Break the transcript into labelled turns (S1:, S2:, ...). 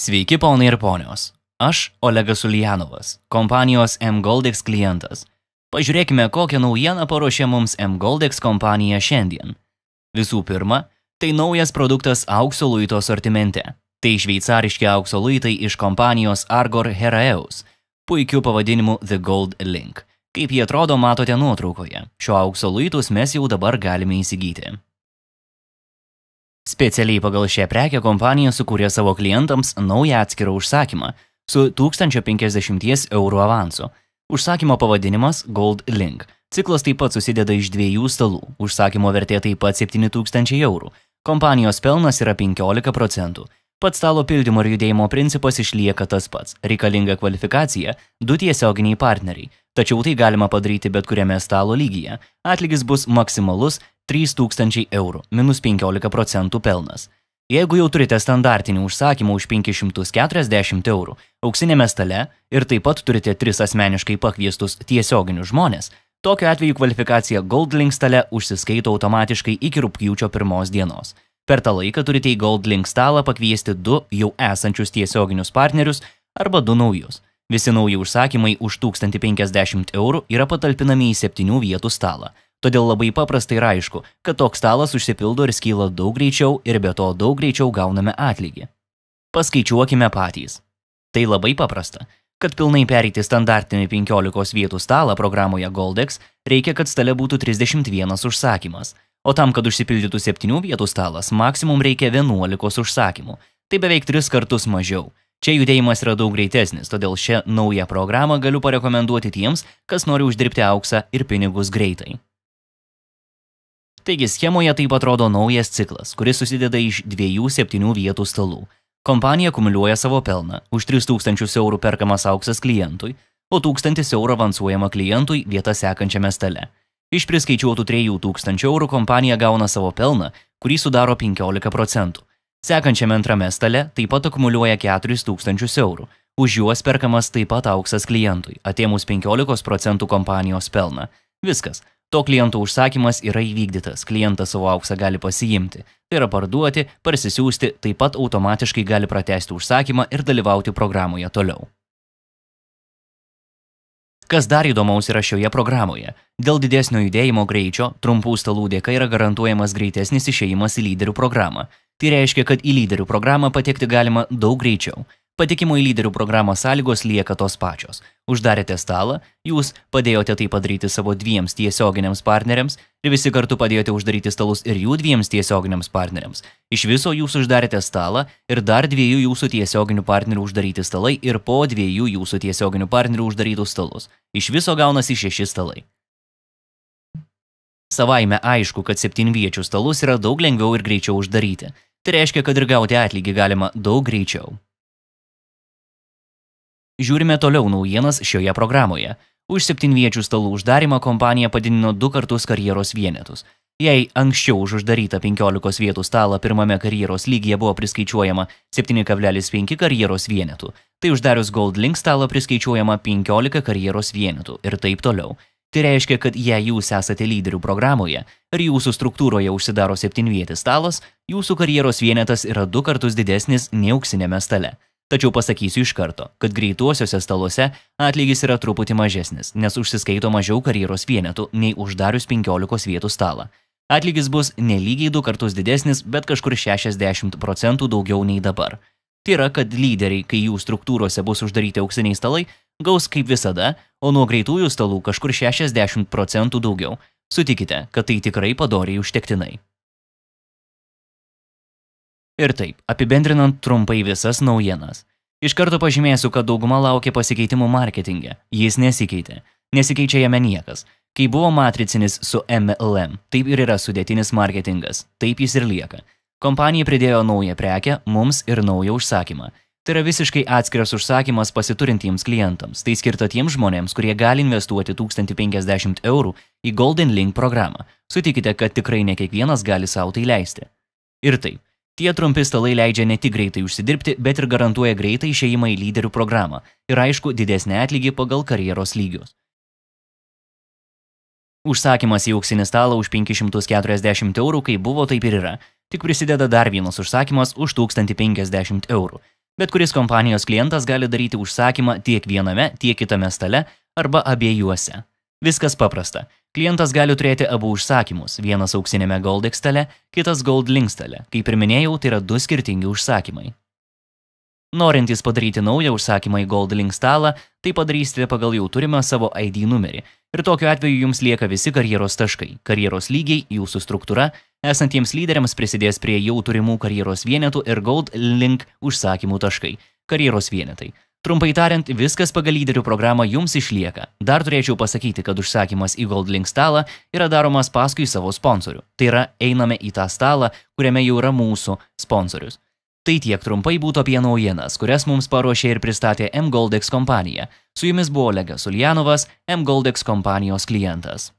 S1: Sveiki, ponai ir ponios. Aš Olegas Uljanovas, kompanijos M-Goldex klientas. Pažiūrėkime, kokią naujieną paruošė mums M-Goldex kompanija šiandien. Visų pirma, tai naujas produktas aukso luito asortimente. Tai šveicariški aukso luitai iš kompanijos Argor Heraeus, puikiu pavadinimu The Gold Link. Kaip jie atrodo, matote nuotraukoje. Šio aukso luitus mes jau dabar galime įsigyti. Specialiai pagal šią prekę kompanija sukūrė savo klientams naują atskirą užsakymą su 1050 eurų avansu. Užsakymo pavadinimas Gold Link. Ciklas taip pat susideda iš 2 stalų. Užsakymo vertė taip pat 7000 eurų. Kompanijos pelnas yra 15%. Pats stalo pildymo ir judėjimo principas išlieka tas pats. Reikalinga kvalifikacija, 2 tiesioginiai partneriai. Tačiau tai galima padaryti bet kuriame stalo lygyje. Atlygis bus maksimalus 3000 eurų, minus 15% pelnas. Jeigu jau turite standartinį užsakymą už 540 eurų auksinėme stale ir taip pat turite 3 asmeniškai pakviestus tiesioginius žmonės, tokiu atveju kvalifikacija Gold Link stale užsiskaito automatiškai iki rugpjūčio 1 dienos. Per tą laiką turite į Gold Link stalą pakviesti 2 jau esančius tiesioginius partnerius arba 2 naujus. Visi nauji užsakymai už 1050 eurų yra patalpinami į 7 vietų stalą. Todėl labai paprastai ir aišku, kad toks stalas užsipildo ir skyla daug greičiau ir be to daug greičiau gauname atlygį. Paskaičiuokime patys. Tai labai paprasta. Kad pilnai pereiti standartinį 15 vietų stalą programoje Goldex, reikia, kad stale būtų 31 užsakymas. O tam, kad užsipildytų 7 vietų stalas, maksimum reikia 11 užsakymų. Tai beveik 3 kartus mažiau. Čia judėjimas yra daug greitesnis, todėl šią naują programą galiu parekomenduoti tiems, kas nori uždirbti auksą ir pinigus greitai. Taigi schemoje taip atrodo naujas ciklas, kuris susideda iš 2 7 vietų stalų. Kompanija kumuliuoja savo pelną, už 3000 eurų perkamas auksas klientui, o 1000 eurų avansuojama klientui vieta sekančiame stale. Iš priskaičiuotų 3000 eurų kompanija gauna savo pelną, kurį sudaro 15%. Sekančiame antrame stale taip pat akumuliuoja 4000 eurų. Už juos perkamas taip pat auksas klientui, atėmus 15% kompanijos pelną. Viskas. To kliento užsakymas yra įvykdytas, klientas savo auksą gali pasiimti, tai yra parduoti, parsisiųsti, taip pat automatiškai gali pratęsti užsakymą ir dalyvauti programoje toliau. Kas dar įdomaus yra šioje programoje? Dėl didesnio judėjimo greičio, trumpų stalų dėka yra garantuojamas greitesnis išėjimas į lyderių programą. Tai reiškia, kad į lyderių programą patekti galima daug greičiau. Patekimo į lyderių programą sąlygos lieka tos pačios. Uždarėte stalą, jūs padėjote tai padaryti savo 2 tiesioginiams partneriams ir visi kartu padėjote uždaryti stalus ir jų 2 tiesioginiams partneriams. Iš viso jūs uždarėte stalą ir dar 2 jūsų tiesioginių partnerių uždaryti stalai ir po 2 jūsų tiesioginių partnerių uždarytus stalus. Iš viso gaunasi 6 stalai. Savaime aišku, kad 7viečių stalus yra daug lengviau ir greičiau uždaryti. Tai reiškia, kad ir gauti atlygį galima daug greičiau. Žiūrime toliau naujienas šioje programoje. Už 7viečių stalų uždarimą kompanija padidino 2 kartus karjeros vienetus. Jei anksčiau už uždarytą 15 vietų stalą pirmame karjeros lygyje buvo priskaičiuojama 7,5 karjeros vienetų, tai uždarius Gold Link stalą priskaičiuojama 15 karjeros vienetų ir taip toliau. Tai reiškia, kad jei jūs esate lyderių programoje ir jūsų struktūroje užsidaro 7vietis stalas, jūsų karjeros vienetas yra 2 kartus didesnis nei auksinėme stale. Tačiau pasakysiu iš karto, kad greituosiuose staluose atlygis yra truputį mažesnis, nes užsiskaito mažiau karjeros vienetų nei uždarius 15 vietų stalą. Atlygis bus nelygiai 2 kartus didesnis, bet kažkur 60% daugiau nei dabar. Tai yra, kad lyderiai, kai jų struktūrose bus uždaryti auksiniai stalai, gaus kaip visada, o nuo greitųjų stalų kažkur 60% daugiau. Sutikite, kad tai tikrai padoriai užtektinai. Ir taip, apibendrinant trumpai visas naujienas. Iš karto pažymėsiu, kad dauguma laukia pasikeitimų marketinge. Jis nesikeitė. Nesikeičia jame niekas. Kai buvo matricinis su MLM, taip ir yra sudėtinis marketingas. Taip jis ir lieka. Kompanija pridėjo naują prekę, mums ir naują užsakymą. Tai yra visiškai atskiras užsakymas pasiturintiems klientams. Tai skirta tiems žmonėms, kurie gali investuoti 1050 eurų į Golden Link programą. Sutikite, kad tikrai ne kiekvienas gali savo tai leisti. Ir taip. Tie trumpi stalai leidžia ne tik greitai užsidirbti, bet ir garantuoja greitą išėjimą į lyderių programą ir aišku didesnį atlygį pagal karjeros lygius. Užsakymas į auksinį stalą už 540 eurų, kaip buvo, taip ir yra. Tik prisideda dar vienas užsakymas už 1050 eurų. Bet kuris kompanijos klientas gali daryti užsakymą tiek viename, tiek kitame stale arba abiejuose. Viskas paprasta. Klientas gali turėti abu užsakymus, vienas auksinėme Goldex stale, kitas GoldLink stale. Kaip ir minėjau, tai yra 2 skirtingi užsakymai. Norintys padaryti naują užsakymą į GoldLink stalą, tai padarysite pagal jau turimą savo ID numerį. Ir tokiu atveju jums lieka visi karjeros taškai, karjeros lygiai, jūsų struktūra, esantiems lyderiams prisidės prie jau turimų karjeros vienetų ir GoldLink užsakymų taškai, karjeros vienetai. Trumpai tariant, viskas pagal lyderių programą jums išlieka. Dar turėčiau pasakyti, kad užsakymas į GoldLink stalą yra daromas paskui savo sponsorių. Tai yra, einame į tą stalą, kuriame jau yra mūsų sponsorius. Tai tiek trumpai būtų apie naujienas, kurias mums paruošė ir pristatė mGoldex kompanija. Su jumis buvo Olegas Uljanovas, mGoldex kompanijos klientas.